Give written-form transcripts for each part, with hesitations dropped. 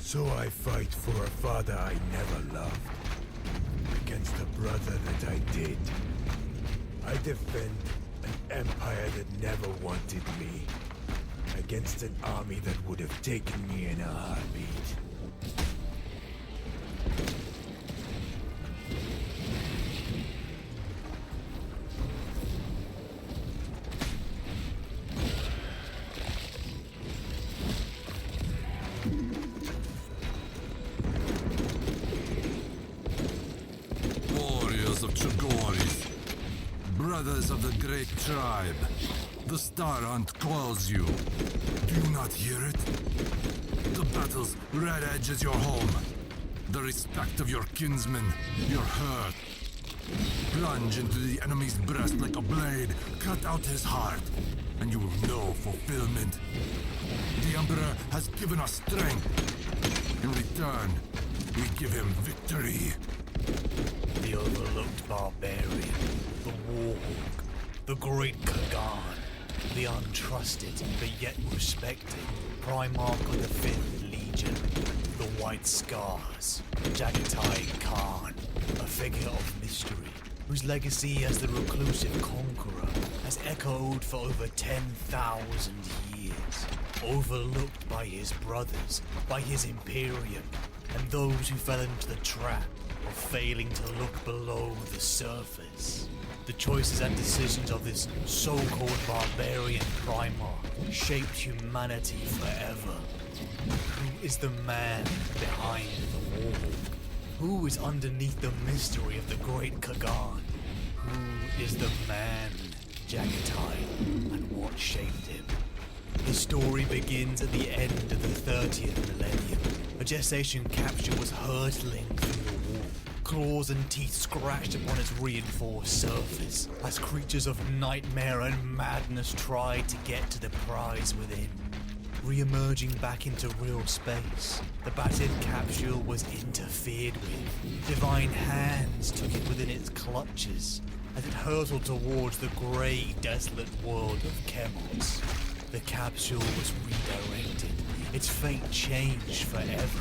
So I fight for a father I never loved, against a brother that I did. I defend an empire that never wanted me, against an army that would have taken me in a heartbeat. Warriors of Chogoris, brothers of the great tribe, the Star Hunt calls you. Do you not hear it? The battle's red edge is your home. The respect of your kinsmen, your hurt. Plunge into the enemy's breast like a blade, cut out his heart, and you will know fulfillment. The Emperor has given us strength. In return, we give him victory. The overlooked barbarian, the warhawk, the great Khagan, the untrusted but yet respected Primarch of the 5th Legion, the White Scars, Jagathai Khan, a figure of mystery, whose legacy as the reclusive conqueror has echoed for over 10,000 years, overlooked by his brothers, by his Imperium, and those who fell into the trap of failing to look below the surface. The choices and decisions of this so-called barbarian Primarch shaped humanity forever. Who is the man behind the warhawk? Who is underneath the mystery of the great Khagan? Who is the man, Jagathai, and what shaped him? The story begins at the end of the 30th millennium. A gestation capsule was hurtling through the wall, claws and teeth scratched upon its reinforced surface, as creatures of nightmare and madness tried to get to the prize within. Re-emerging back into real space, the battered capsule was interfered with. Divine hands took it within its clutches as it hurtled towards the grey, desolate world of Chemots. The capsule was redirected, its fate changed forever,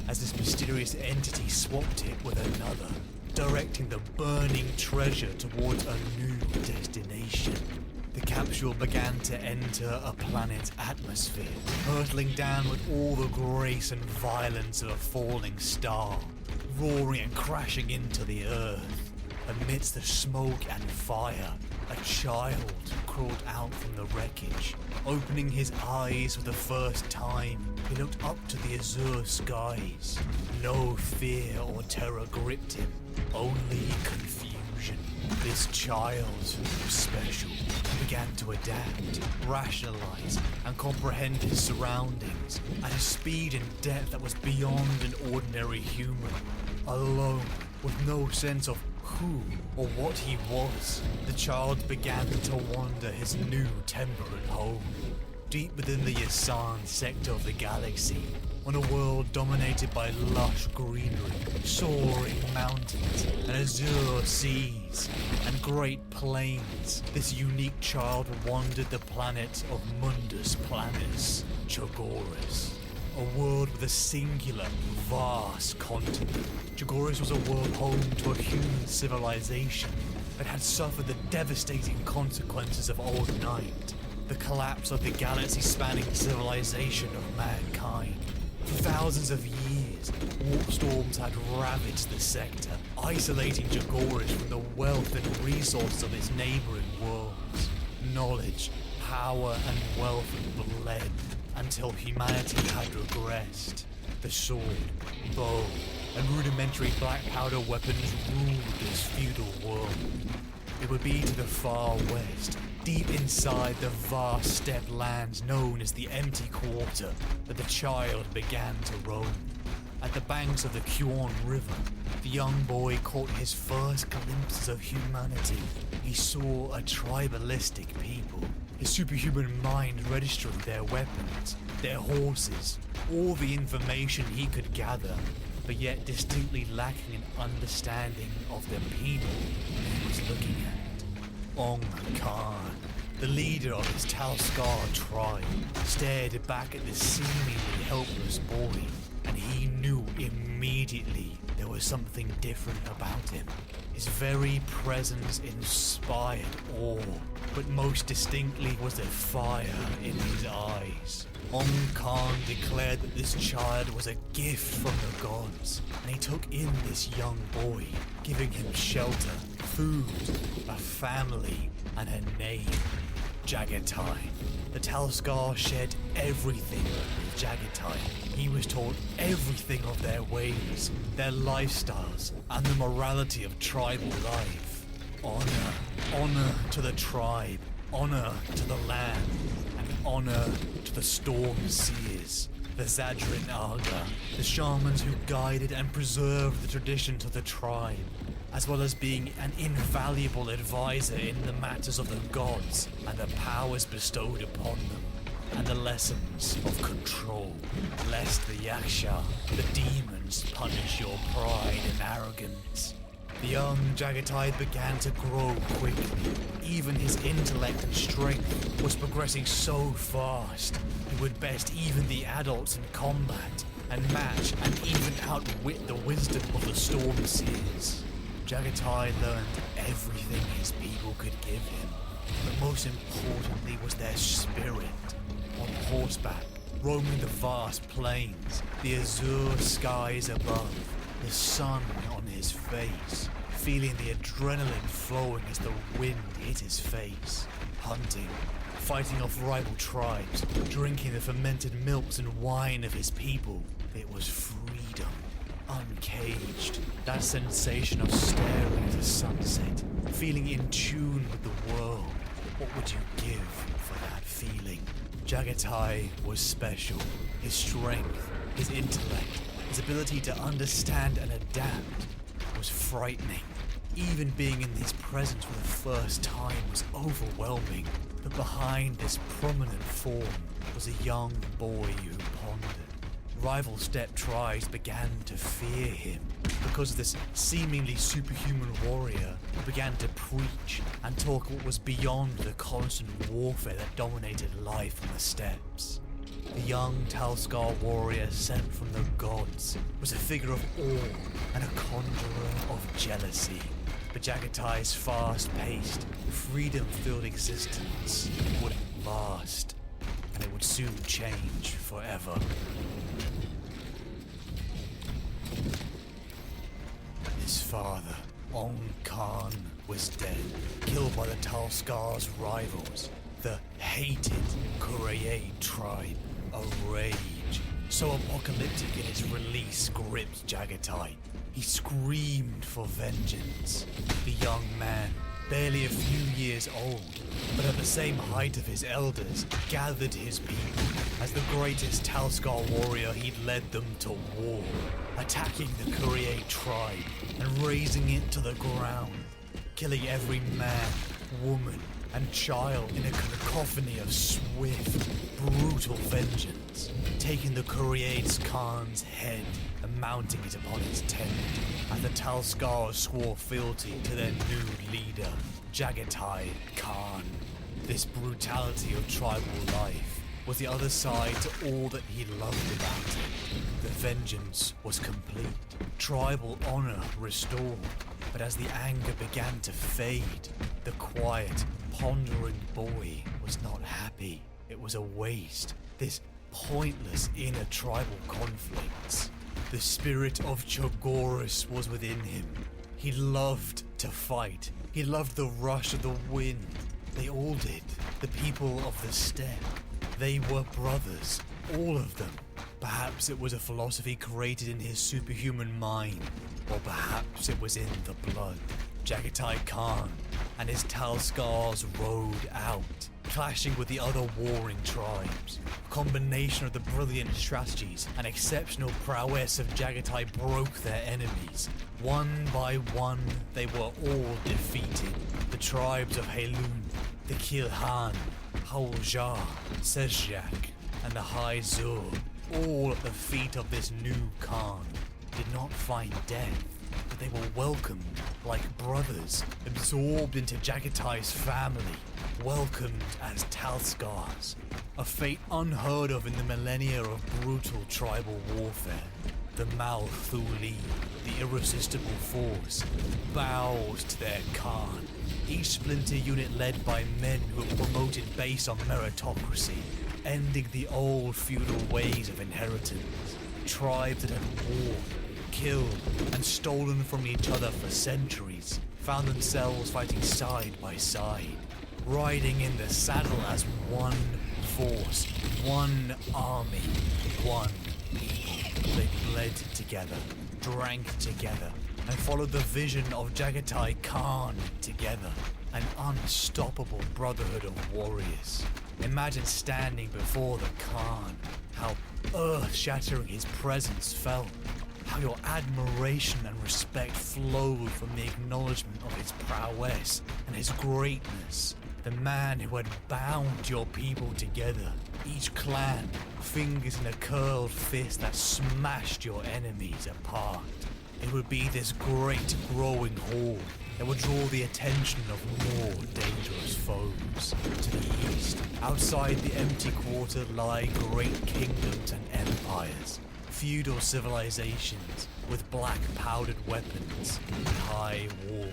as this mysterious entity swapped it with another, directing the burning treasure towards a new destination. The capsule began to enter a planet's atmosphere, hurtling down with all the grace and violence of a falling star, roaring and crashing into the earth. Amidst the smoke and fire, a child crawled out from the wreckage. Opening his eyes for the first time, he looked up to the azure skies. No fear or terror gripped him, only confusion. This child was special. He began to adapt, rationalize, and comprehend his surroundings at a speed and depth that was beyond an ordinary human. Alone, with no sense of who or what he was, the child began to wander his new temperate home. Deep within the Yasan sector of the galaxy, on a world dominated by lush greenery, soaring mountains, and azure seas, and great plains, this unique child wandered the planet of Mundus Planus, Chogoris. A world with a singular, vast continent. Chogoris was a world home to a human civilization that had suffered the devastating consequences of Old Night, the collapse of the galaxy-spanning civilization of mankind. For thousands of years, warp storms had ravaged the sector, isolating Chogoris from the wealth and resources of its neighboring worlds. Knowledge, power, and wealth bled until humanity had regressed. The sword, bow, and rudimentary black powder weapons ruled this feudal world. It would be to the far west, deep inside the vast steppe lands known as the Empty Quarter, that the child began to roam. At the banks of the Kuon River, the young boy caught his first glimpses of humanity. He saw a tribalistic people, his superhuman mind registering their weapons, their horses, all the information he could gather, but yet distinctly lacking an understanding of the people he was looking at. Ong Khan, the leader of his Talskar tribe, stared back at this seemingly helpless boy, and he knew immediately there was something different about him. His very presence inspired awe, but most distinctly was there fire in his eyes. Khan declared that this child was a gift from the gods, and he took in this young boy, giving him shelter, food, a family, and a name, Jagathai. The Talskar shared everything with Jagathai. He was taught everything of their ways, their lifestyles, and the morality of tribal life. Honor to the tribe, honor to the land, and honor to the storm seers, the Zadrin Aga, the shamans who guided and preserved the traditions of the tribe, as well as being an invaluable advisor in the matters of the gods and the powers bestowed upon them, and the lessons of control, lest the Yaksha, the demons, punish your pride and arrogance. The young Jagathai began to grow quickly. Even his intellect and strength was progressing so fast, he would best even the adults in combat, and match and even outwit the wisdom of the storm seers. Jagathai learned everything his people could give him, but most importantly was their spirit. On horseback, roaming the vast plains, the azure skies above, the sun on his face, feeling the adrenaline flowing as the wind hit his face, hunting, fighting off rival tribes, drinking the fermented milks and wine of his people. It was freedom, uncaged, that sensation of staring at the sunset, feeling in tune with the world. What would you give for that feeling? Jagathai was special. His strength, his intellect, his ability to understand and adapt was frightening. Even being in his presence for the first time was overwhelming. But behind this prominent form was a young boy who pondered. Rival steppe tribes began to fear him because this seemingly superhuman warrior began to preach and talk what was beyond the constant warfare that dominated life on the steppes. The young Talskar warrior sent from the gods was a figure of awe and a conjurer of jealousy. But Jagathai's fast-paced, freedom-filled existence wouldn't last, and it would soon change forever. His father, Khan, was dead, killed by the Talskar's rivals, the hated Kurayade tribe. A rage so apocalyptic in its release gripped Jagathai. He screamed for vengeance. The young man, barely a few years old, but at the same height of his elders, gathered his people. As the greatest Talskar warrior, he'd led them to war, attacking the Kurayade tribe and razing it to the ground, killing every man, woman, and child in a cacophony of swift, brutal vengeance, taking the Kurayade Khan's head and mounting it upon his tent, as the Talskar swore fealty to their new leader, Jagathai Khan. This brutality of tribal life was the other side to all that he loved about it. The vengeance was complete, tribal honor restored, but as the anger began to fade, the quiet, pondering boy was not happy. It was a waste, this pointless inner tribal conflicts. The spirit of Chogoris was within him. He loved to fight. He loved the rush of the wind. They all did. The people of the steppe. They were brothers, all of them. Perhaps it was a philosophy created in his superhuman mind, or perhaps it was in the blood. Jagathai Khan and his Talskars rode out, clashing with the other warring tribes. A combination of the brilliant strategies and exceptional prowess of Jagathai broke their enemies. One by one, they were all defeated. The tribes of Halun, the Kilhan, Hauljar, Sezjak, and the High Zur, all at the feet of this new Khan, did not find death, but they were welcomed like brothers, absorbed into Jagathai's family, welcomed as Talskars, a fate unheard of in the millennia of brutal tribal warfare. the Malthuli, the irresistible force, bowed to their Khan. Each splinter unit led by men who were promoted based on meritocracy, ending the old feudal ways of inheritance. Tribes that had warred, killed, and stolen from each other for centuries found themselves fighting side by side, riding in the saddle as one force, one army, one people. They bled together, drank together, and followed the vision of Jagathai Khan together, an unstoppable brotherhood of warriors. Imagine standing before the Khan, how earth-shattering his presence felt, how your admiration and respect flowed from the acknowledgement of his prowess and his greatness. The man who had bound your people together, each clan, fingers in a curled fist that smashed your enemies apart. It would be this great growing horde that would draw the attention of more dangerous foes. To the east, outside the empty quarter, lie great kingdoms and empires, feudal civilizations with black powdered weapons and high walls.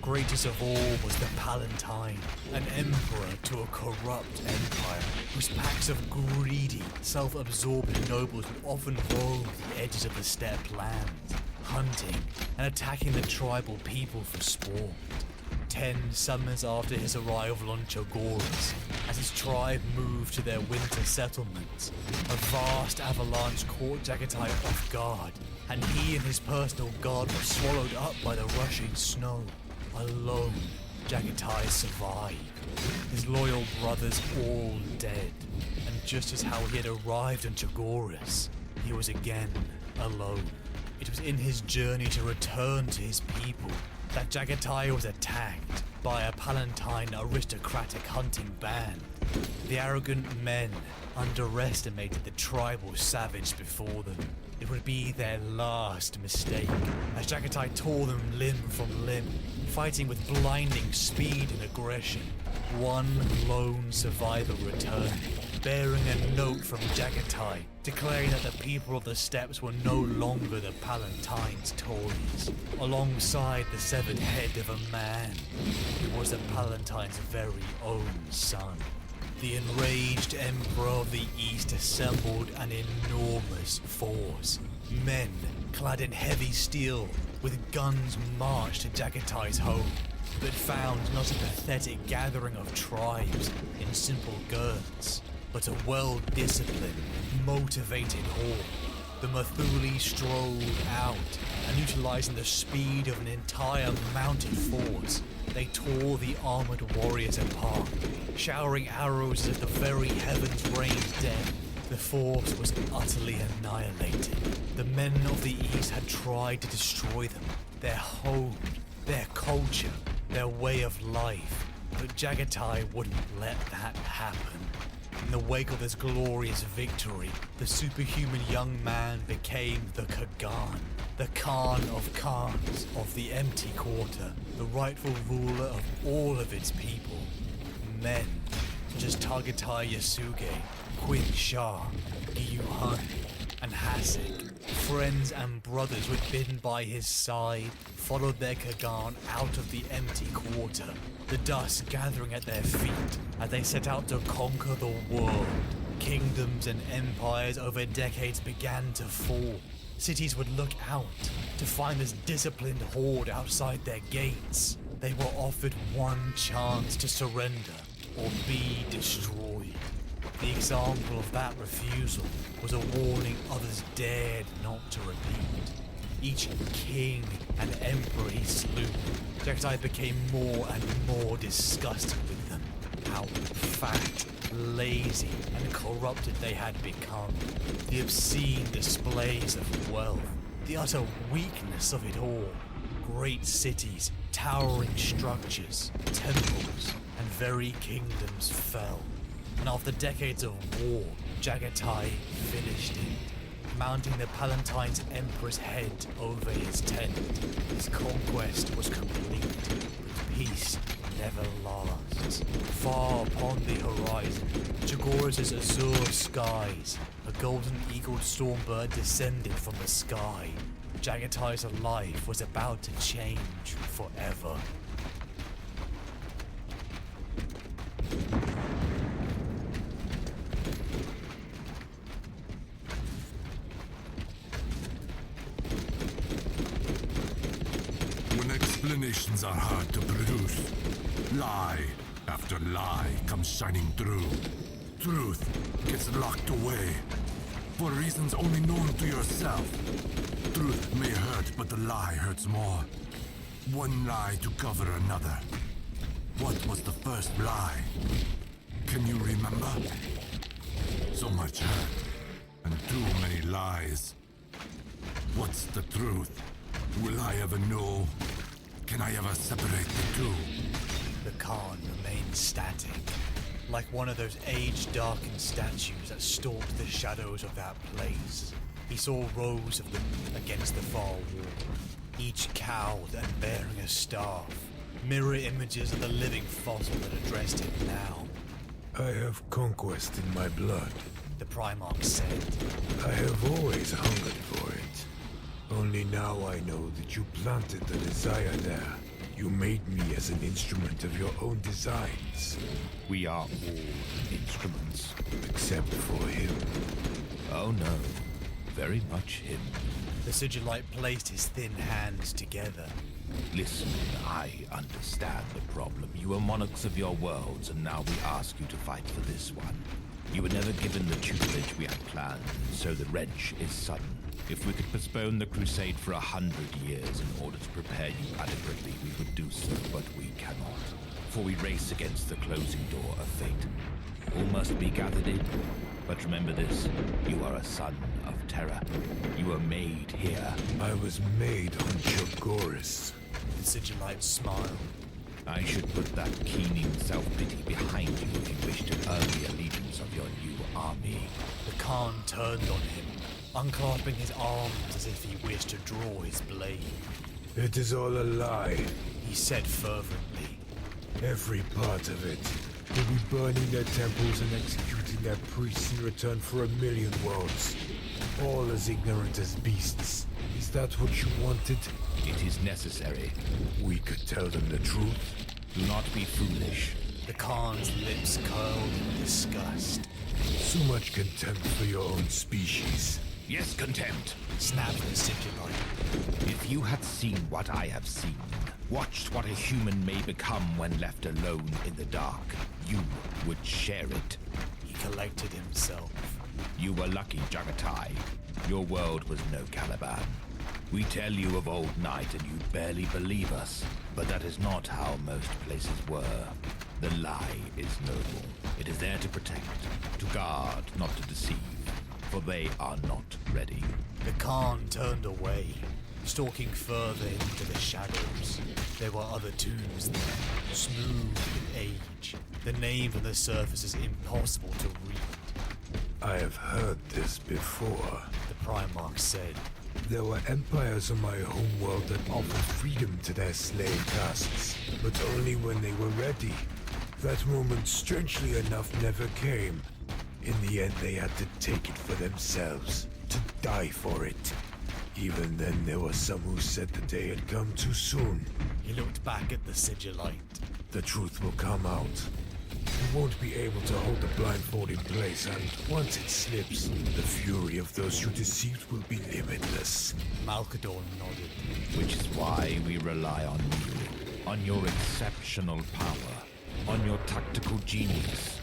Greatest of all was the Palatine, an emperor to a corrupt empire, whose packs of greedy, self-absorbed nobles would often roam the edges of the steppe lands, hunting and attacking the tribal people for sport. 10 summers after his arrival on Chogoris, as his tribe moved to their winter settlements, a vast avalanche caught Jagathai off guard, and he and his personal guard were swallowed up by the rushing snow. Alone, Jagathai survived, his loyal brothers all dead, and just as how he had arrived in Chogoris, he was again alone. It was in his journey to return to his people that Jagathai was attacked by a Palatine aristocratic hunting band. The arrogant men underestimated the tribal savage before them. It would be their last mistake, as Jagathai tore them limb from limb, fighting with blinding speed and aggression. One lone survivor returned, bearing a note from Jagathai, declaring that the people of the steppes were no longer the Palatine's toys, alongside the severed head of a man who was the Palatine's very own son. The enraged Emperor of the East assembled an enormous force. Men, clad in heavy steel, with guns marched to Jagathai's home, but found not a pathetic gathering of tribes in simple girths, but a well-disciplined, motivated horde. The Mathuli strolled out, and utilizing the speed of an entire mounted force, they tore the armored warriors apart, showering arrows as the very heavens rained death. The force was utterly annihilated. The men of the East had tried to destroy them, their home, their culture, their way of life, but Jagathai wouldn't let that happen. In the wake of this glorious victory, the superhuman young man became the Khagan, the Khan of Khans of the Empty Quarter, the rightful ruler of all of its people. Men such as Jagathai Yasuge, Quinn Shah, Gyuhan, and Hasek, friends and brothers who had been by his side, followed their Khagan out of the Empty Quarter, the dust gathering at their feet as they set out to conquer the world. Kingdoms and empires over decades began to fall. Cities would look out to find this disciplined horde outside their gates. They were offered one chance to surrender or be destroyed. The example of that refusal was a warning others dared not to repeat. Each king and emperor he slew, Jagathai became more and more disgusted with them. How fat, lazy, and corrupted they had become. The obscene displays of wealth, the utter weakness of it all. Great cities, towering structures, temples, and very kingdoms fell. And after decades of war, Jagathai finished it, mounting the Palatine's emperor's head over his tent. His conquest was complete, with peace never lasts. Far upon the horizon, Chogoris' azure skies, a golden eagled stormbird descended from the sky. Jagathai's life was about to change forever. When explanations are hard to produce, lie after lie comes shining through. Truth gets locked away, for reasons only known to yourself. Truth may hurt, but the lie hurts more. One lie to cover another. What was the first lie? Can you remember? So much hurt, and too many lies. What's the truth? Will I ever know? Can I ever separate the two? The Khan remained static, like one of those age-darkened statues that stalked the shadows of that place. He saw rows of them against the far wall, each cowled and bearing a staff, mirror images of the living fossil that addressed him now. I have conquest in my blood. The Primarch said. I have always hungered for it. Only now I know that you planted the desire there. You made me as an instrument of your own designs. We are all instruments. Except for him. Oh no, very much him. The Sigillite placed his thin hands together. Listen, I understand the problem. You are monarchs of your worlds, and now we ask you to fight for this one. You were never given the tutelage we had planned, so the wrench is sudden. If we could postpone the crusade for 100 years in order to prepare you adequately, we would do so, but we cannot. For we race against the closing door of fate. All must be gathered in. But remember this, you are a son of terror. You were made here. I was made on Chogoris. The Sigillite smiled. I should put that keening self-pity behind you if you wish to earn the allegiance of your new army. The Khan turned on him, unclasping his arms as if he wished to draw his blade. It is all a lie. He said fervently. Every part of it. They'll be burning their temples and executing their priests in return for 1,000,000 worlds. All as ignorant as beasts. Is that what you wanted? It is necessary. We could tell them the truth. Do not be foolish. The Khan's lips curled in disgust. So much contempt for your own species. Yes, contempt. Snapped the Sigillite. If you had seen what I have seen, watched what a human may become when left alone in the dark, you would share it. He collected himself. You were lucky, Jagathai. Your world was no Caliban. We tell you of old night and you barely believe us, but that is not how most places were. The lie is noble. It is there to protect, to guard, not to deceive, for they are not ready. The Khan turned away, stalking further into the shadows. There were other tombs there, smooth with age. The name on the surface is impossible to read. I have heard this before. The Primarch said. There were empires on my homeworld that offered freedom to their slave castes, but only when they were ready. That moment, strangely enough, never came. In the end, they had to take it for themselves, to die for it. Even then, there were some who said the day had come too soon. He looked back at the Sigillite. The truth will come out. You won't be able to hold the blindfold in place, and once it slips, the fury of those you deceived will be limitless. Malkador nodded. Which is why we rely on you, on your exceptional power, on your tactical genius.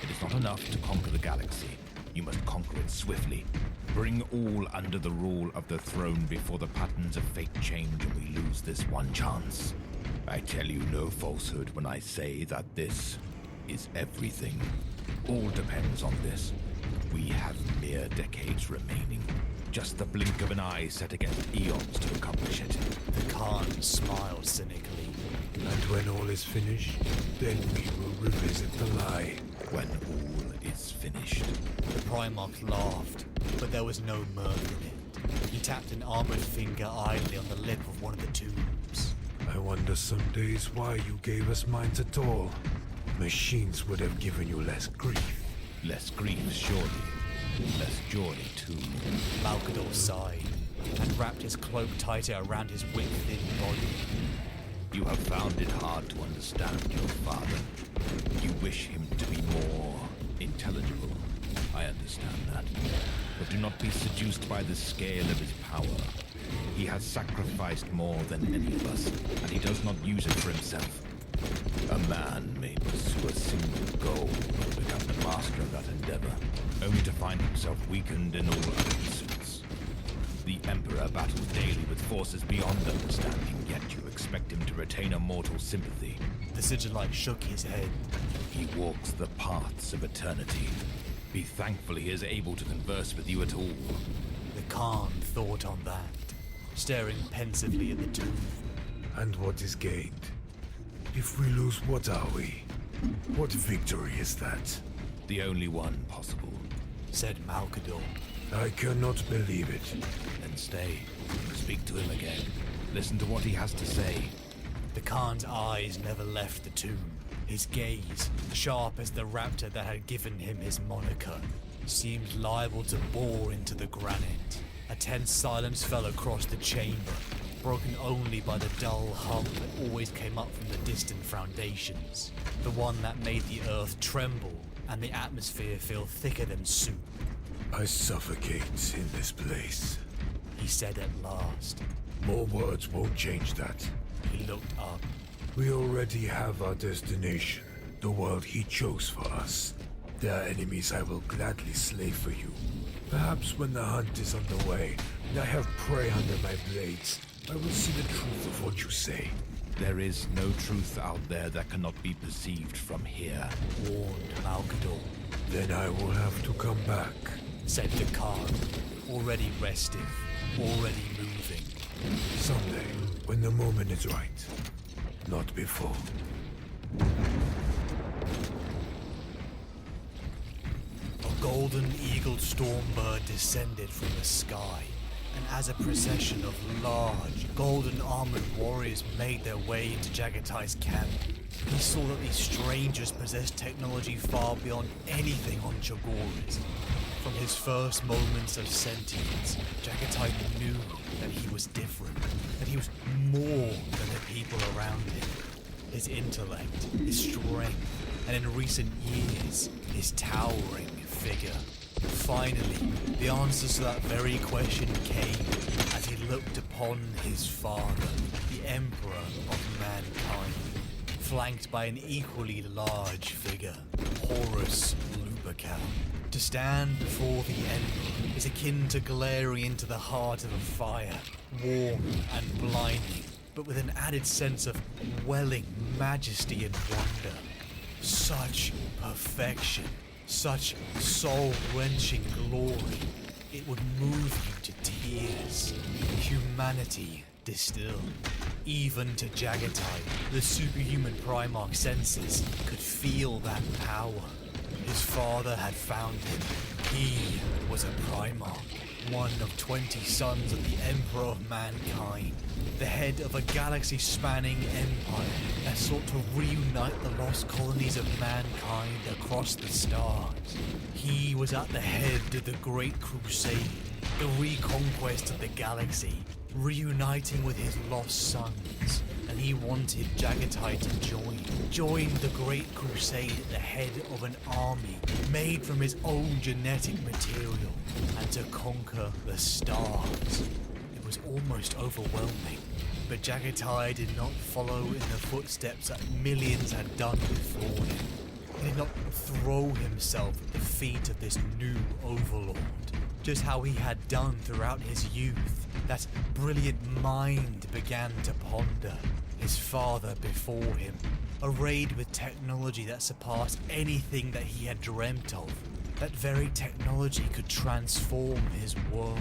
It is not enough to conquer the galaxy. You must conquer it swiftly. Bring all under the rule of the throne before the patterns of fate change and we lose this one chance. I tell you no falsehood when I say that this is everything. All depends on this. We have mere decades remaining. Just the blink of an eye set against eons to accomplish it. The Khan smiled cynically. And when all is finished, then we will revisit the lie. When all is finished. The Primarch laughed, but there was no mirth in it. He tapped an armored finger idly on the lip of one of the tombs. I I wonder some days why you gave us minds at all. Machines would have given you less grief. Less grief, surely. Less joy, too. Malkador sighed and wrapped his cloak tighter around his wick-thin body. You have found it hard to understand your father. You wish him to be more intelligible. I understand that. But do not be seduced by the scale of his power. He has sacrificed more than any of us, and he does not use it for himself. A man may pursue a single goal and become the master of that endeavor, only to find himself weakened in all other pursuits. The Emperor battles daily with forces beyond understanding, yet you expect him to retain a mortal sympathy. The Sigillite shook his head. He walks the paths of eternity. Be thankful he is able to converse with you at all. The Khan thought on that, staring pensively at the tomb. And what is gained? If we lose, what are we? What victory is that? The only one possible. Said Malkador. I cannot believe it. Then stay. Speak to him again. Listen to what he has to say. The Khan's eyes never left the tomb. His gaze, sharp as the raptor that had given him his moniker, seemed liable to bore into the granite. A tense silence fell across the chamber, broken only by the dull hum that always came up from the distant foundations, the one that made the earth tremble and the atmosphere feel thicker than soup. I suffocate in this place. He said at last. More words won't change that. He looked up. We already have our destination, the world he chose for us. There are enemies I will gladly slay for you. Perhaps when the hunt is underway, and I have prey under my blades, I will see the truth of what you say. There is no truth out there that cannot be perceived from here. Warned Malkador. Then I will have to come back. Said the Khan, already restive, already moving. Someday, when the moment is right. Not before. A golden eagled stormbird descended from the sky, and as a procession of large, golden armored warriors made their way into Jagathai's camp, he saw that these strangers possessed technology far beyond anything on Chogoris. From his first moments of sentience, Jagathai knew that he was different, that he was more than the people around him. His intellect, his strength, and in recent years, his towering figure. Finally, the answers to that very question came as he looked upon his father, the Emperor of mankind, flanked by an equally large figure, Horus Lupercal. To stand before the Emperor is akin to glaring into the heart of a fire, warm and blinding, but with an added sense of welling majesty and wonder. Such perfection, such soul-wrenching glory, it would move you to tears. Humanity distilled. Even to Jagathai, the superhuman Primarch senses could feel that power. His father had found him. He was a Primarch, one of 20 sons of the Emperor of mankind, the head of a galaxy-spanning empire that sought to reunite the lost colonies of mankind across the stars. He was at the head of the Great Crusade, the reconquest of the galaxy, reuniting with his lost sons, and he wanted Jagathai to join the Great Crusade at the head of an army made from his own genetic material, and to conquer the stars. It was almost overwhelming, but Jagathai did not follow in the footsteps that millions had done before him. He did not throw himself at the feet of this new overlord, just how he had done throughout his youth. That brilliant mind began to ponder. His father before him, arrayed with technology that surpassed anything that he had dreamt of. That very technology could transform his world.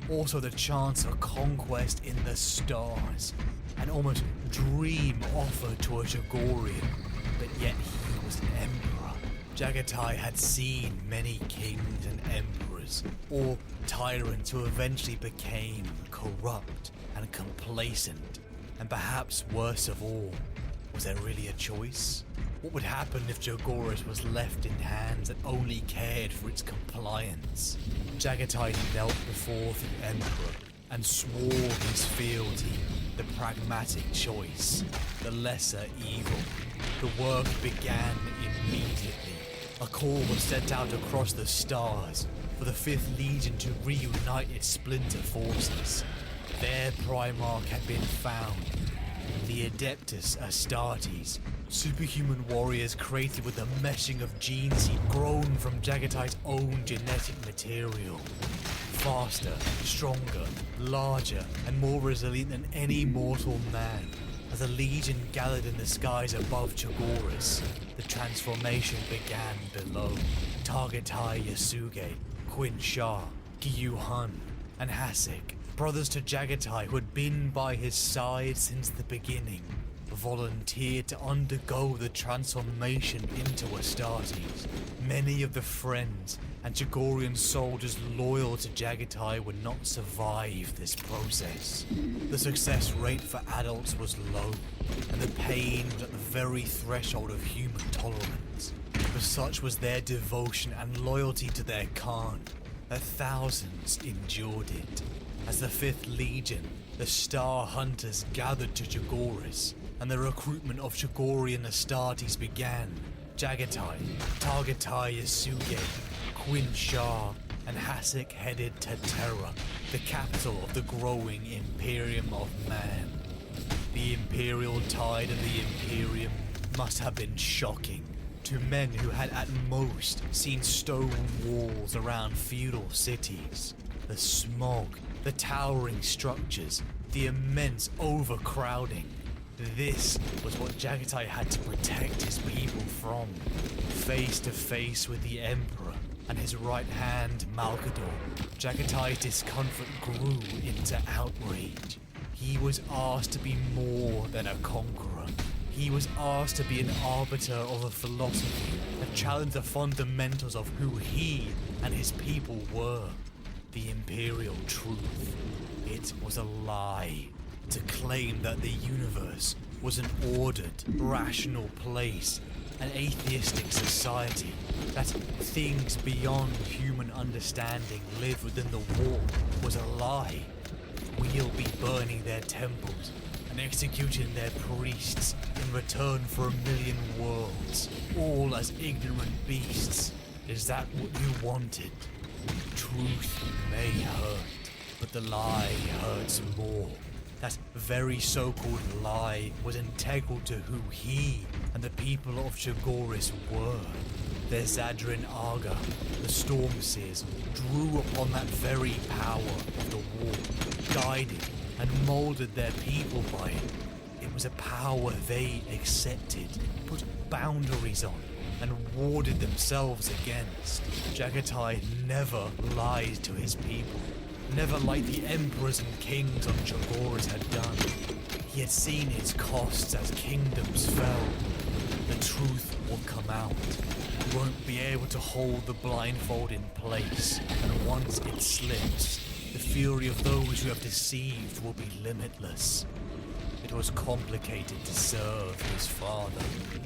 Also the chance of conquest in the stars. An almost dream offer to a Chogorian, but yet he was an emperor. Jagathai had seen many kings and emperors, all tyrants who eventually became corrupt and complacent. And perhaps worst of all, was there really a choice? What would happen if Chogoris was left in hands that only cared for its compliance? Jagathai knelt before the Emperor and swore his fealty, the pragmatic choice, the lesser evil. The work began immediately. A call was sent out across the stars for the 5th Legion to reunite its splinter forces. Their Primarch had been found, the Adeptus Astartes, superhuman warriors created with the meshing of Geneseed grown from Jagathai's own genetic material. Faster, stronger, larger, and more resilient than any mortal man. As the Legion gathered in the skies above Chogoris, the transformation began below. Jagathai Yasuge, Quinn Shah, Gyu Hun, and Hasek, brothers to Jagathai who had been by his side since the beginning, volunteered to undergo the transformation into Astartes. Many of the friends and Chagorian soldiers loyal to Jagathai would not survive this process. The success rate for adults was low, and the pain was at the very threshold of human tolerance. But such was their devotion and loyalty to their Khan, that thousands endured it. As the 5th Legion, the Star Hunters gathered to Chogoris, and the recruitment of Chogorian Astartes began. Jagathai, Jagathai Yasuge, Quinn Shah, and Hasek headed to Terra, the capital of the growing Imperium of Man. The Imperial tide of the Imperium must have been shocking to men who had at most seen stone walls around feudal cities. The smog, the towering structures, the immense overcrowding. This was what Jagathai had to protect his people from. Face to face with the Emperor and his right hand, Malkador, Jagathai's discomfort grew into outrage. He was asked to be more than a conqueror. He was asked to be an arbiter of a philosophy that challenged the fundamentals of who he and his people were. The Imperial truth. It was a lie to claim that the universe was an ordered, rational place, an atheistic society, that things beyond human understanding live within the wall was a lie. We'll be burning their temples and executing their priests in return for 1,000,000 worlds, all as ignorant beasts. Is that what you wanted? Truth may hurt, but the lie hurts more. That very so-called lie was integral to who he and the people of Chogoris were. Their Zadrin Aga, the Stormseers, drew upon that very power of the war, guided and molded their people by it. It was a power they accepted, put boundaries on, and warded themselves against. Jagathai never lied to his people, never like the emperors and kings on Chogoris had done. He had seen its costs as kingdoms fell. The truth will come out. You won't be able to hold the blindfold in place, and once it slips, the fury of those who have deceived will be limitless. It was complicated to serve his father,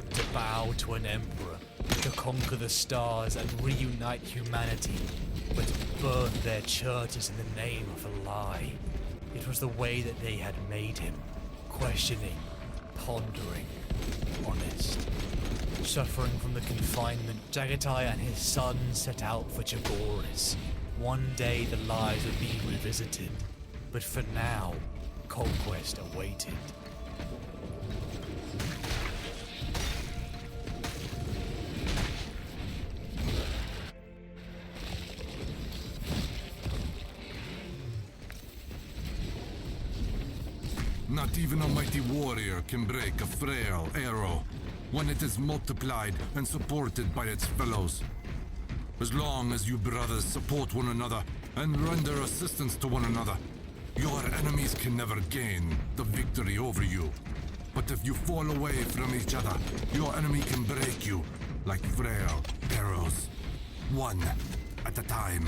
to bow to an emperor, to conquer the stars and reunite humanity, but to burn their churches in the name of a lie. It was the way that they had made him, questioning, pondering, honest. Suffering from the confinement, Jagathai and his son set out for Chogoris. One day the lies would be revisited, but for now, conquest awaited. Not even a mighty warrior can break a frail arrow when it is multiplied and supported by its fellows. As long as you brothers support one another and render assistance to one another, your enemies can never gain the victory over you. But if you fall away from each other, your enemy can break you like frail arrows, one at a time.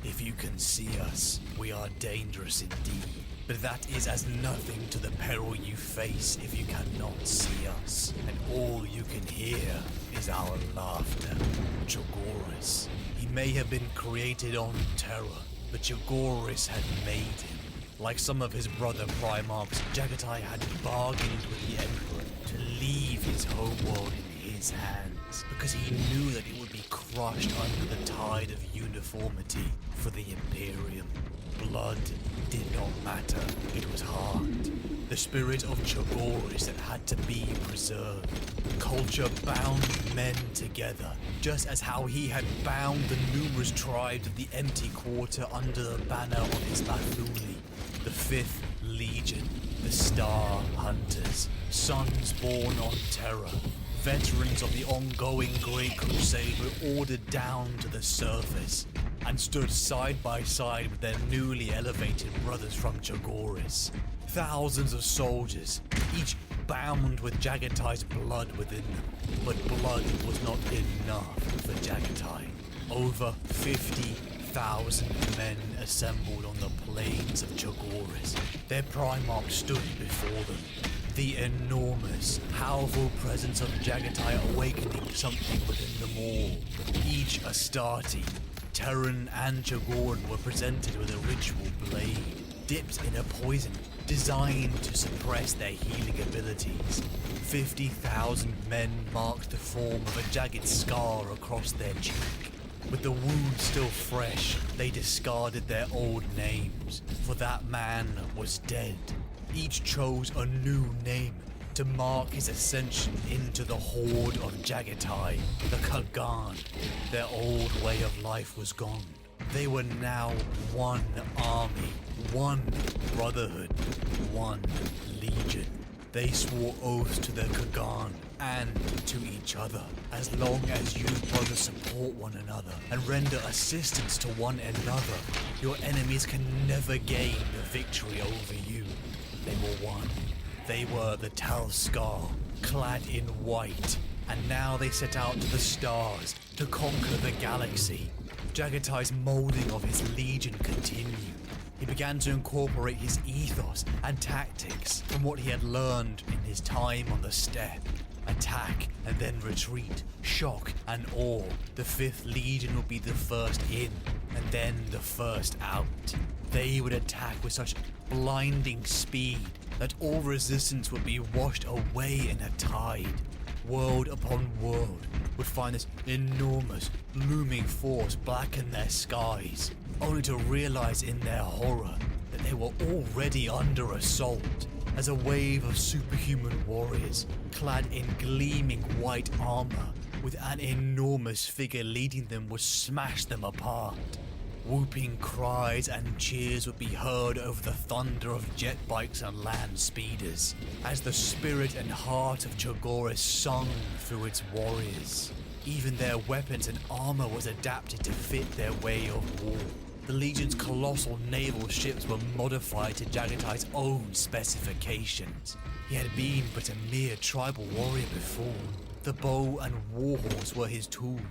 If you can see us, we are dangerous indeed. But that is as nothing to the peril you face if you cannot see us, and all you can hear is our laughter. Chogoris. He may have been created on Terra, but Chogoris had made him. Like some of his brother Primarchs, Jagathai had bargained with the Emperor to leave his homeworld in his hands, because he knew that it would be crushed under the tide of uniformity for the Imperium. Blood did not matter, it was heart. The spirit of Chogoris that had to be preserved. Culture bound men together, just as how he had bound the numerous tribes of the Empty Quarter under the banner of his Mathuli. The 5th Legion, the Star Hunters, sons born on Terra. Veterans of the ongoing Great Crusade were ordered down to the surface and stood side by side with their newly elevated brothers from Chogoris. Thousands of soldiers, each bound with Jagathai's blood within them. But blood was not enough for Jagathai. Over 50,000 men assembled on the plains of Chogoris. Their Primarch stood before them. The enormous, powerful presence of Jagathai awakening something within them all. Each Astarte, Terran and Chogoran were presented with a ritual blade, dipped in a poison designed to suppress their healing abilities. 50,000 men marked the form of a jagged scar across their cheek. With the wound still fresh, they discarded their old names, for that man was dead. Each chose a new name to mark his ascension into the horde of Jagathai, the Khagan. Their old way of life was gone. They were now one army, one brotherhood, one legion. They swore oaths to their Khagan and to each other. As long as you brothers support one another and render assistance to one another, your enemies can never gain the victory over you. They were one. They were the Talskar, clad in white, and now they set out to the stars to conquer the galaxy. Jagathai's molding of his legion continued. He began to incorporate his ethos and tactics from what he had learned in his time on the steppe. Attack and then retreat, shock and awe. The 5th Legion would be the first in, and then the first out. They would attack with such blinding speed that all resistance would be washed away in a tide. World upon world would find this enormous, looming force blacken their skies, only to realize in their horror that they were already under assault, as a wave of superhuman warriors, clad in gleaming white armor, with an enormous figure leading them, would smash them apart. Whooping cries and cheers would be heard over the thunder of jet bikes and land speeders, as the spirit and heart of Chogoris sung through its warriors. Even their weapons and armor was adapted to fit their way of war. The Legion's colossal naval ships were modified to Jagathai's own specifications. He had been but a mere tribal warrior before. The bow and warhorse were his tools,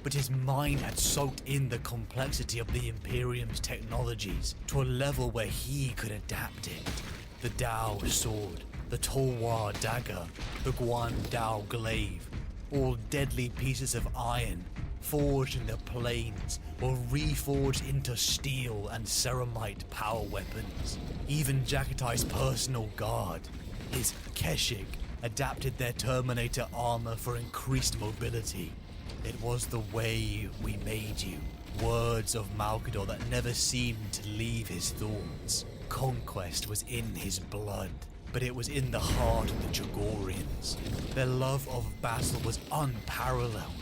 but his mind had soaked in the complexity of the Imperium's technologies to a level where he could adapt it. The Dao sword, the Tolwar dagger, the Guan Dao glaive, all deadly pieces of iron, forged in the plains, were reforged into steel and ceramite power weapons. Even Jagathai's personal guard, his Keshik, adapted their Terminator armor for increased mobility. It was the way we made you. Words of Malkador that never seemed to leave his thoughts. Conquest was in his blood, but it was in the heart of the Chogorians. Their love of battle was unparalleled,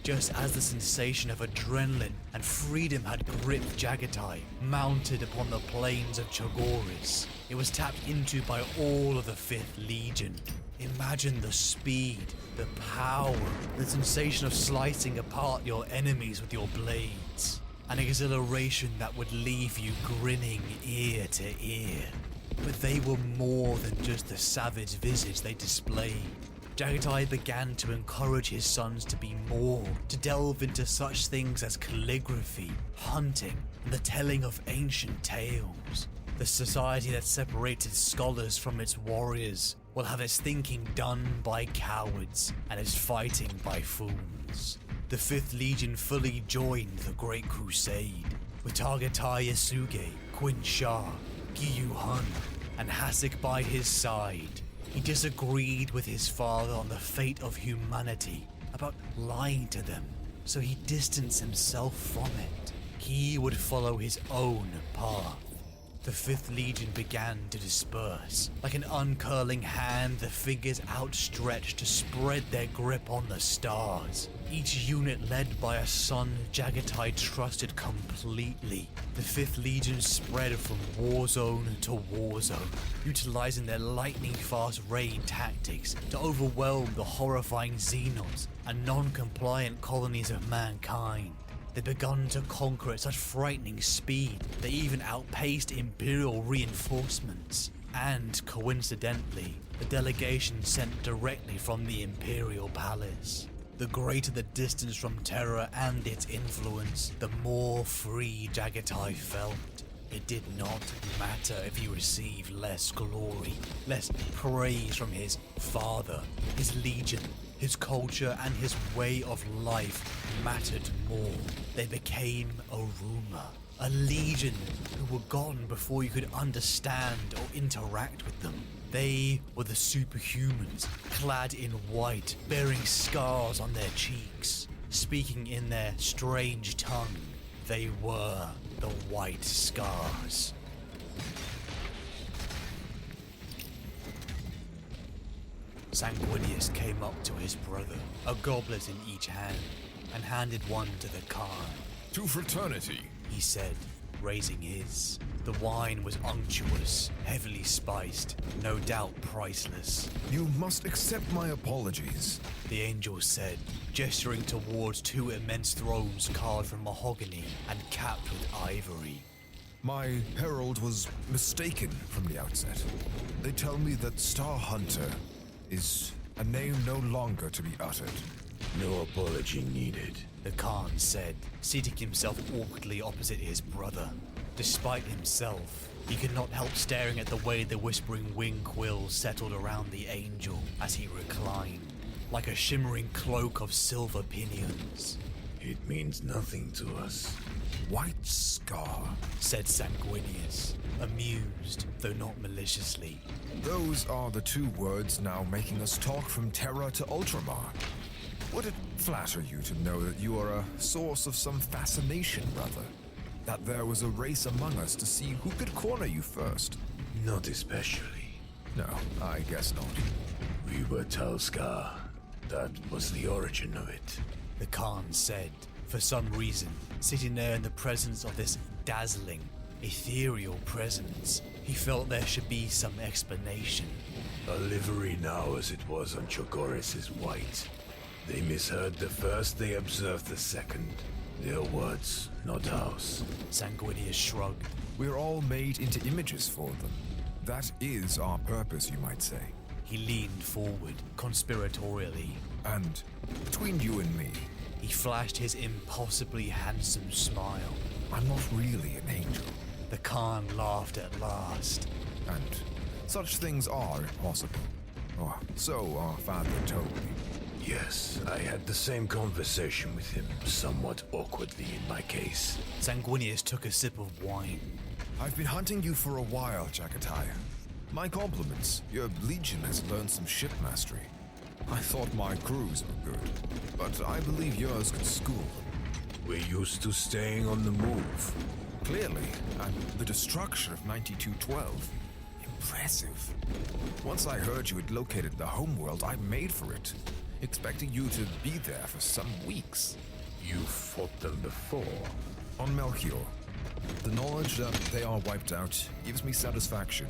just as the sensation of adrenaline and freedom had gripped Jagathai, mounted upon the plains of Chogoris. It was tapped into by all of the 5th Legion. Imagine the speed, the power, the sensation of slicing apart your enemies with your blades. An exhilaration that would leave you grinning ear to ear. But they were more than just the savage visage they displayed. Jagathai began to encourage his sons to be more, to delve into such things as calligraphy, hunting, and the telling of ancient tales. The society that separates its scholars from its warriors will have its thinking done by cowards and its fighting by fools. The 5th Legion fully joined the Great Crusade, with Jagathai Yasuge, Quinn Shah, Giyu Hun, and Hasek by his side. He disagreed with his father on the fate of humanity, about lying to them, so he distanced himself from it. He would follow his own path. The 5th Legion began to disperse. Like an uncurling hand, the fingers outstretched to spread their grip on the stars. Each unit led by a son Jagathai trusted completely. The 5th Legion spread from war zone to war zone, utilizing their lightning-fast raid tactics to overwhelm the horrifying Xenos and non-compliant colonies of mankind. They begun to conquer at such frightening speed they even outpaced Imperial reinforcements. And coincidentally, the delegation sent directly from the Imperial Palace. The greater the distance from Terra and its influence, the more free Jagathai felt. It did not matter if he received less glory, less praise from his father, his legion. His culture and his way of life mattered more. They became a rumor, a legion who were gone before you could understand or interact with them. They were the superhumans, clad in white, bearing scars on their cheeks, speaking in their strange tongue. They were the White Scars. Sanguinius came up to his brother, a goblet in each hand, and handed one to the Khan. To fraternity, He said, raising his. The wine was unctuous, heavily spiced, no doubt priceless. you must accept my apologies. The angel said, gesturing towards 2 immense thrones carved from mahogany and capped with ivory. My herald was mistaken from the outset. They tell me that Star Hunter is a name no longer to be uttered. No apology needed. The Khan said, seating himself awkwardly opposite his brother. Despite himself, he could not help staring at the way the whispering wing quills settled around the angel as he reclined, like a shimmering cloak of silver pinions. It means nothing to us. White Scar. Said Sanguinius, amused, though not maliciously. Those are the 2 words now making us talk from Terra to Ultramar. Would it flatter you to know that you are a source of some fascination, brother? That there was a race among us to see who could corner you first? Not especially. No, I guess not. We were Talskar. That was the origin of it. The Khan said, for some reason, sitting there in the presence of this dazzling, ethereal presence, he felt there should be some explanation. A livery now as it was on Chogoris is white. They misheard the first, they observed the second. Their words, not ours. Sanguinius shrugged. We're all made into images for them. That is our purpose, you might say. He leaned forward, conspiratorially. And between you and me, He flashed his impossibly handsome smile. I'm not really an angel. The Khan laughed at last. And such things are impossible. Or so our father told me. Yes, I had the same conversation with him, somewhat awkwardly in my case. Sanguinius took a sip of wine. I've been hunting you for a while, Jagathai. My compliments. Your legion has learned some ship mastery. I thought my crews were good, but I believe yours could school them. We're used to staying on the move. Clearly, and the destruction of 9212. Impressive. Once I heard you had located the homeworld, I made for it, expecting you to be there for some weeks. You fought them before. On Melchior. The knowledge that they are wiped out gives me satisfaction,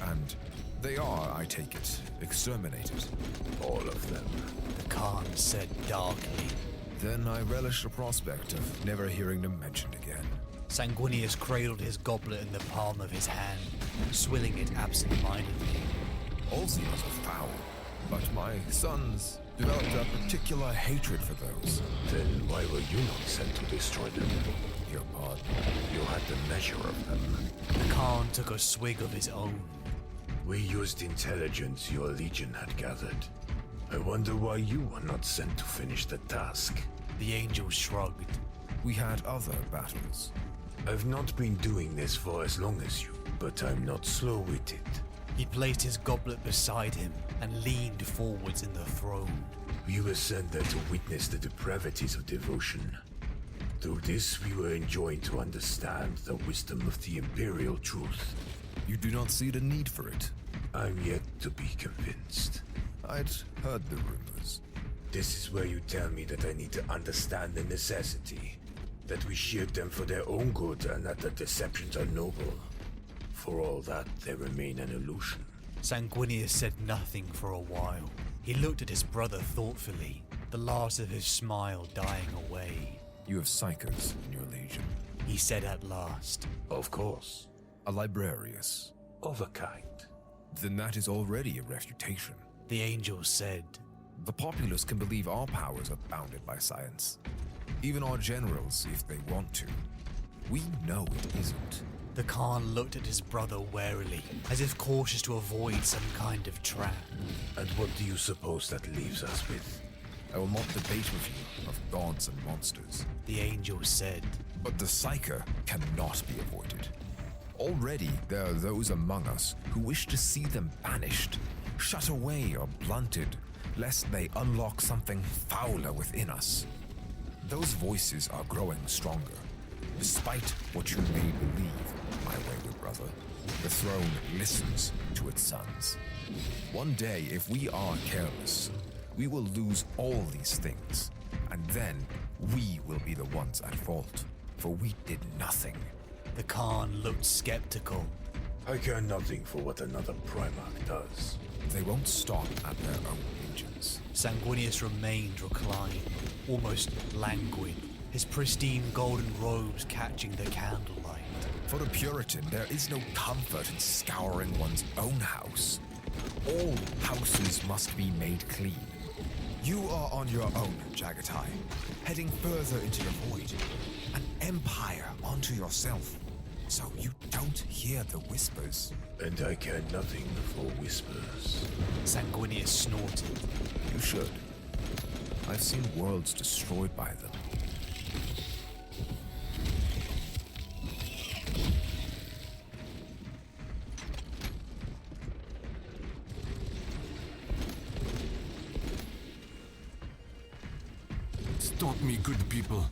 and they are, I take it, exterminated. All of them. The Khan said darkly. Then I relish the prospect of never hearing them mentioned again. Sanguinius cradled his goblet in the palm of his hand, swilling it absent-mindedly. All Xenos are foul, but my sons Developed a particular hatred for those. Then why were you not sent to destroy them? Your pardon. You had the measure of them. The Khan took a swig of his own. We used intelligence your legion had gathered. I wonder why you were not sent to finish the task. The angel shrugged. We had other battles. I've not been doing this for as long as you, but I'm not slow-witted. He placed his goblet beside him and leaned forwards in the throne. We were sent there to witness the depravities of devotion. Through this, we were enjoined to understand the wisdom of the Imperial truth. You do not see the need for it. I'm yet to be convinced. I'd heard the rumors. This is where you tell me that I need to understand the necessity. That we shield them for their own good and that the deceptions are noble. For all that, they remain an illusion. Sanguinius said nothing for a while. He looked at his brother thoughtfully, the last of his smile dying away. You have psychers in your legion. He said at last. Of course. A librarius. Of a kind. Then that is already a refutation. The angel said. The populace can believe our powers are bounded by science. Even our generals, if they want to. We know it isn't. The Khan looked at his brother warily, as if cautious to avoid some kind of trap. And what do you suppose that leaves us with? I will not debate with you of gods and monsters. The angel said. But the psyker cannot be avoided. Already there are those among us who wish to see them banished, shut away or blunted, lest they unlock something fouler within us. Those voices are growing stronger, despite what you may believe, my wayward brother. The throne listens to its sons. One day, if we are careless, we will lose all these things, and then we will be the ones at fault, for we did nothing. The Khan looked skeptical. I care nothing for what another Primarch does. They won't stop at their own legions. Sanguinius remained reclined, almost languid, his pristine golden robes catching the candlelight. For a Puritan, there is no comfort in scouring one's own house. All houses must be made clean. You are on your own, Jagathai, heading further into the void. An empire onto yourself, so you don't hear the whispers. And I care nothing for whispers. Sanguinius snorted. You should. I've seen worlds destroyed by them. Stop me, good people.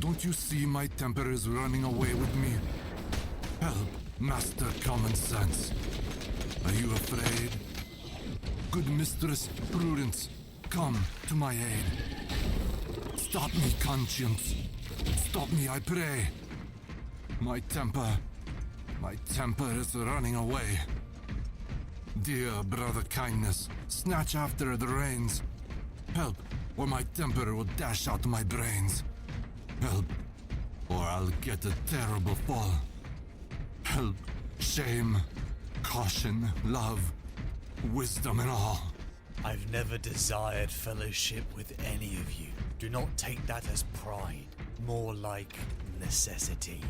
Don't you see my temper is running away with me? Help, Master Common Sense. Are you afraid? Good Mistress Prudence, come to my aid. Stop me, Conscience. Stop me, I pray. My temper is running away. Dear brother Kindness, snatch after the reins. Help, or my temper will dash out my brains. Help, or I'll get a terrible fall. Help, shame, caution, love, wisdom and all. I've never desired fellowship with any of you. Do not take that as pride, more like necessity.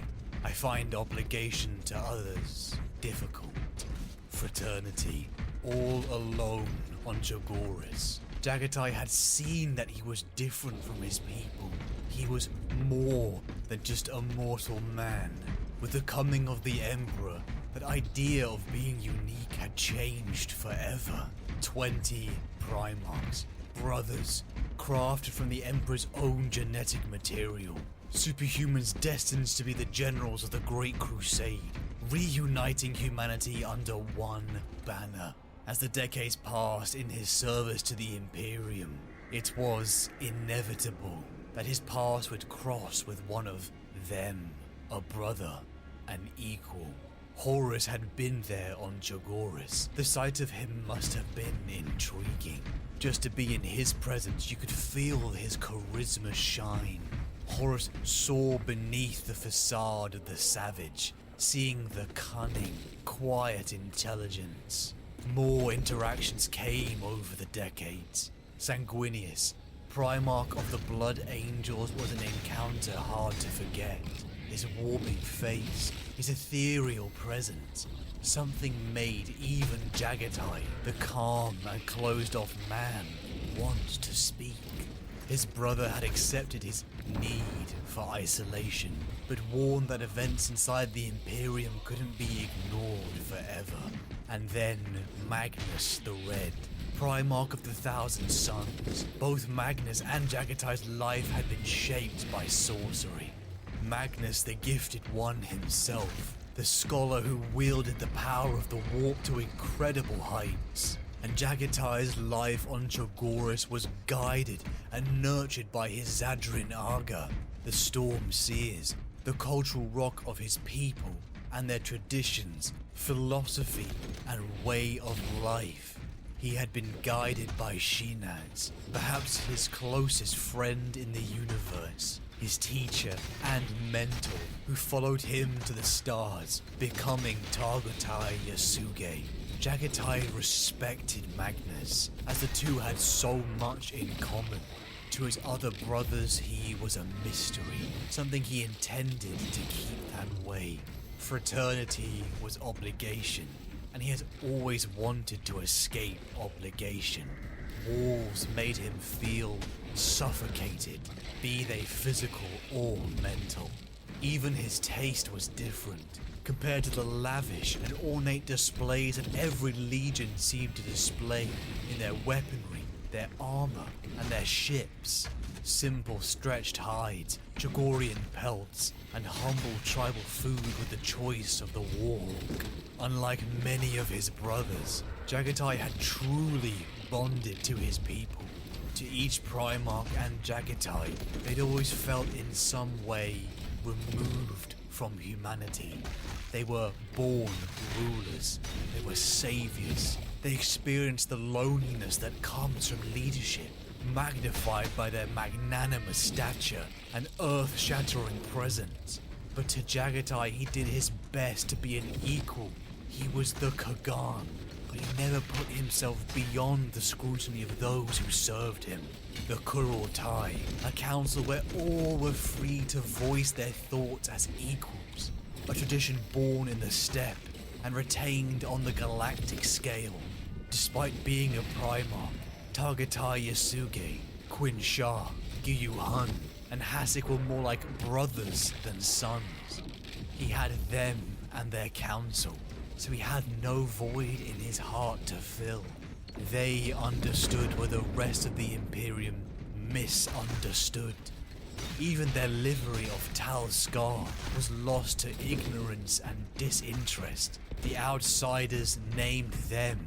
I find obligation to others difficult. Fraternity, all alone on Chogoris. Jagathai had seen that he was different from his people. He was more than just a mortal man. With the coming of the Emperor, that idea of being unique had changed forever. 20 Primarchs, brothers, crafted from the Emperor's own genetic material. Superhumans destined to be the generals of the Great Crusade, reuniting humanity under one banner. As the decades passed in his service to the Imperium, it was inevitable that his paths would cross with one of them, a brother, an equal. Horus had been there on Chogoris. The sight of him must have been intriguing. Just to be in his presence, you could feel his charisma shine. Horus saw beneath the facade of the savage, seeing the cunning, quiet intelligence. More interactions came over the decades. Sanguinius, Primarch of the Blood Angels, was an encounter hard to forget. His warming face, his ethereal presence, something made even Jagathai, the calm and closed-off man, want to speak. His brother had accepted his need for isolation, but warned that events inside the Imperium couldn't be ignored forever. And then Magnus the Red, Primarch of the Thousand Suns. Both Magnus and Jagathai's life had been shaped by sorcery. Magnus the Gifted One himself, the scholar who wielded the power of the warp to incredible heights. And Jagathai's life on Chogoris was guided and nurtured by his Zadrin Aga, the Storm Seers, the cultural rock of his people, and their traditions, philosophy, and way of life. He had been guided by Shinaz, perhaps his closest friend in the universe, his teacher and mentor, who followed him to the stars, becoming Jagathai Yasuge. Jagathai respected Magnus, as the two had so much in common. To his other brothers, he was a mystery, something he intended to keep that way. Fraternity was obligation, and he has always wanted to escape obligation. Walls made him feel suffocated, be they physical or mental. Even his taste was different, compared to the lavish and ornate displays that every legion seemed to display in their weaponry, their armor, and their ships. Simple stretched hides, Chogorian pelts, and humble tribal food with the choice of the warg. Unlike many of his brothers, Jagathai had truly bonded to his people. To each Primarch and Jagathai, they'd always felt in some way removed from humanity. They were born rulers, they were saviors. They experienced the loneliness that comes from leadership, magnified by their magnanimous stature and earth-shattering presence. But to Jagathai, he did his best to be an equal. He was the Khagan, but he never put himself beyond the scrutiny of those who served him. The Kurultai, a council where all were free to voice their thoughts as equals. A tradition born in the steppe and retained on the galactic scale. Despite being a Primarch, Jagathai Yasuge, Quinn Shah, Gyu Hun, and Hasik were more like brothers than sons. He had them and their council, so he had no void in his heart to fill. They understood where the rest of the Imperium misunderstood. Even their livery of Talskar was lost to ignorance and disinterest. The outsiders named them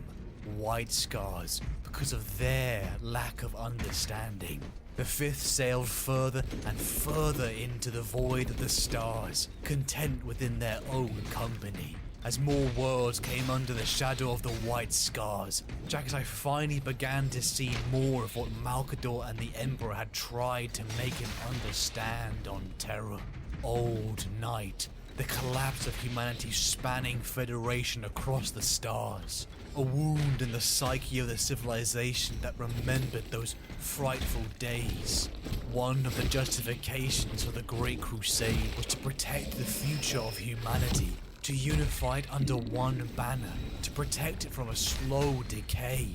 White Scars because of their lack of understanding. The Fifth sailed further and further into the void of the stars, content within their own company. As more worlds came under the shadow of the White Scars, Jagathai finally began to see more of what Malkador and the Emperor had tried to make him understand on Terra. Old Night, the collapse of humanity's spanning federation across the stars. A wound in the psyche of the civilization that remembered those frightful days. One of the justifications for the Great Crusade was to protect the future of humanity, to unify it under one banner, to protect it from a slow decay,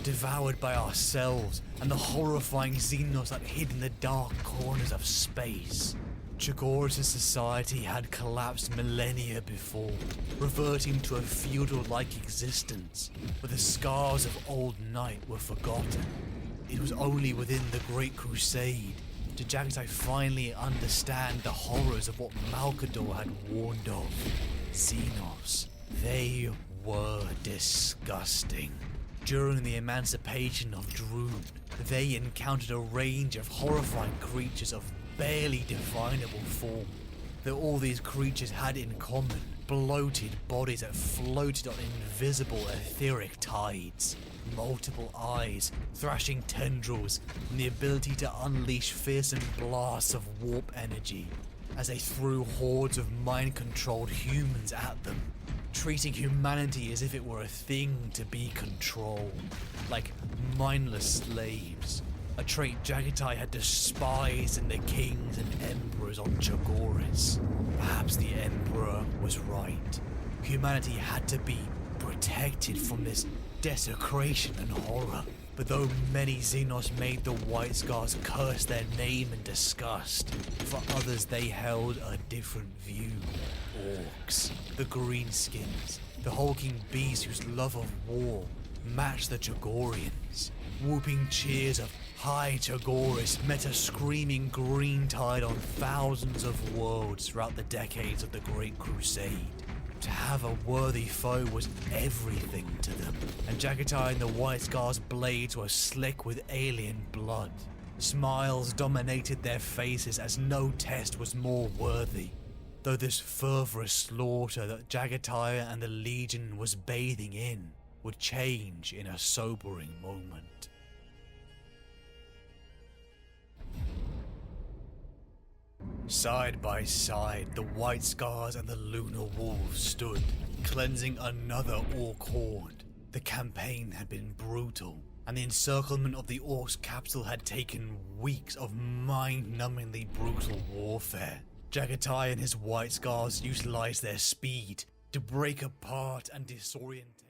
devoured by ourselves and the horrifying xenos that hid in the dark corners of space. Chogoris' society had collapsed millennia before, reverting to a feudal-like existence, where the scars of Old Night were forgotten. It was only within the Great Crusade did Jagathai finally understand the horrors of what Malkador had warned of. Xenos. They were disgusting. During the emancipation of Droon, they encountered a range of horrifying creatures of barely definable form. Though all these creatures had in common bloated bodies that floated on invisible etheric tides, multiple eyes, thrashing tendrils, and the ability to unleash fearsome blasts of warp energy as they threw hordes of mind-controlled humans at them. treating humanity as if it were a thing to be controlled, like mindless slaves. A trait Jagathai had despised in the kings and emperors on Chogoris. Perhaps the emperor was right. Humanity had to be protected from this desecration and horror. But though many Xenos made the White Scars curse their name in disgust, for others they held a different view. Orcs, the greenskins, the hulking beasts whose love of war matched the Chogorians. Whooping cheers of "Hi Chogoris" met a screaming green tide on thousands of worlds throughout the decades of the Great Crusade. To have a worthy foe was everything to them, and Jagathai and the White Scars' blades were slick with alien blood. Smiles dominated their faces as no test was more worthy, though this fervorous slaughter that Jagathai and the Legion was bathing in would change in a sobering moment. Side by side, the White Scars and the Lunar Wolves stood, cleansing another Orc horde. The campaign had been brutal, and the encirclement of the Orcs' capital had taken weeks of mind-numbingly brutal warfare. Jagathai and his White Scars utilized their speed to break apart and disorient